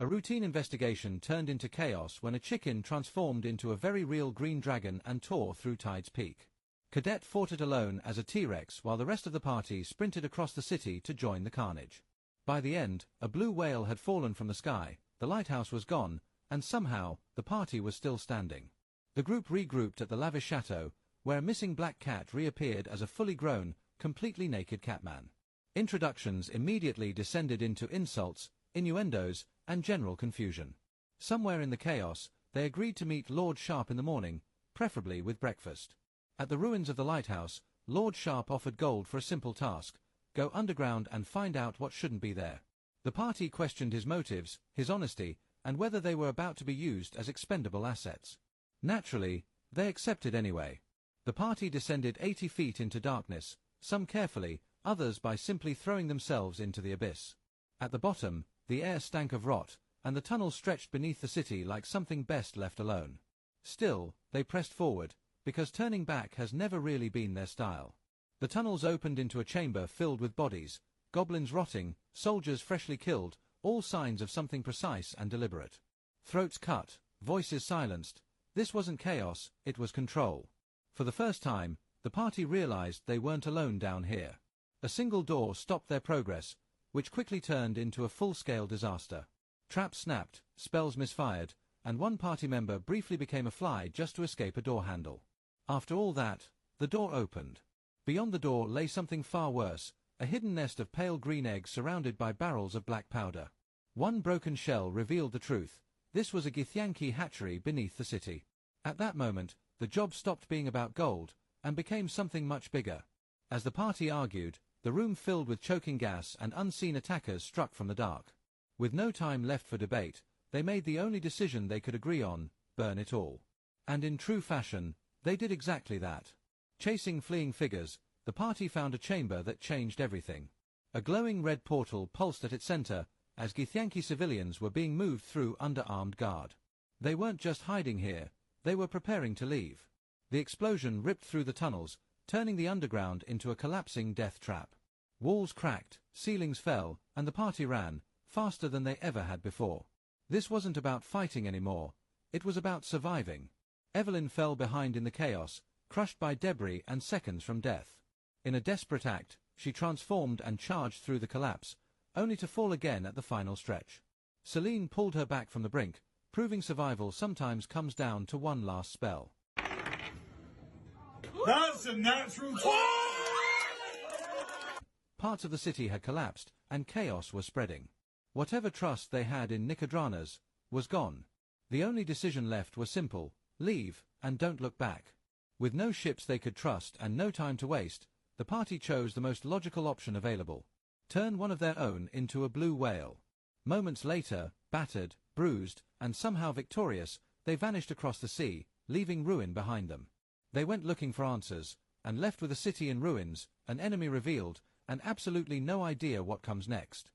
A routine investigation turned into chaos when a chicken transformed into a very real green dragon and tore through Tide's Peak. Cadet fought it alone as a T-Rex while the rest of the party sprinted across the city to join the carnage. By the end, a blue whale had fallen from the sky, the lighthouse was gone, and somehow, the party was still standing. The group regrouped at the lavish chateau, where a missing black cat reappeared as a fully grown, completely naked Catman. Introductions immediately descended into insults, innuendos, and general confusion. Somewhere in the chaos, they agreed to meet Lord Sharp in the morning, preferably with breakfast. At the ruins of the lighthouse, Lord Sharp offered gold for a simple task: go underground and find out what shouldn't be there. The party questioned his motives, his honesty, and whether they were about to be used as expendable assets. Naturally, they accepted anyway. The party descended 80 feet into darkness, some carefully, others by simply throwing themselves into the abyss. At the bottom, the air stank of rot, and the tunnel stretched beneath the city like something best left alone. Still, they pressed forward, because turning back has never really been their style. The tunnels opened into a chamber filled with bodies, goblins rotting, soldiers freshly killed, all signs of something precise and deliberate. Throats cut, voices silenced. This wasn't chaos, it was control. For the first time, the party realized they weren't alone down here. A single door stopped their progress, which quickly turned into a full-scale disaster. Traps snapped, spells misfired, and one party member briefly became a fly just to escape a door handle. After all that, the door opened. Beyond the door lay something far worse, a hidden nest of pale green eggs surrounded by barrels of black powder. One broken shell revealed the truth: this was a Githyanki hatchery beneath the city. At that moment, the job stopped being about gold, and became something much bigger. As the party argued, the room filled with choking gas and unseen attackers struck from the dark. With no time left for debate, they made the only decision they could agree on: burn it all. And in true fashion, they did exactly that. Chasing fleeing figures, the party found a chamber that changed everything. A glowing red portal pulsed at its center, as Githyanki civilians were being moved through under armed guard. They weren't just hiding here, they were preparing to leave. The explosion ripped through the tunnels, turning the underground into a collapsing death trap. Walls cracked, ceilings fell, and the party ran, faster than they ever had before. This wasn't about fighting anymore, it was about surviving. Evelyn fell behind in the chaos, crushed by debris and seconds from death. In a desperate act, she transformed and charged through the collapse, only to fall again at the final stretch. Celine pulled her back from the brink, proving survival sometimes comes down to one last spell. That's a natural. Parts of the city had collapsed, and chaos was spreading. Whatever trust they had in Nicodranas was gone. The only decision left was simple: leave, and don't look back. With no ships they could trust and no time to waste, the party chose the most logical option available: turn one of their own into a blue whale. Moments later, battered, bruised, and somehow victorious, they vanished across the sea, leaving ruin behind them. They went looking for answers, and left with a city in ruins, an enemy revealed, and absolutely no idea what comes next.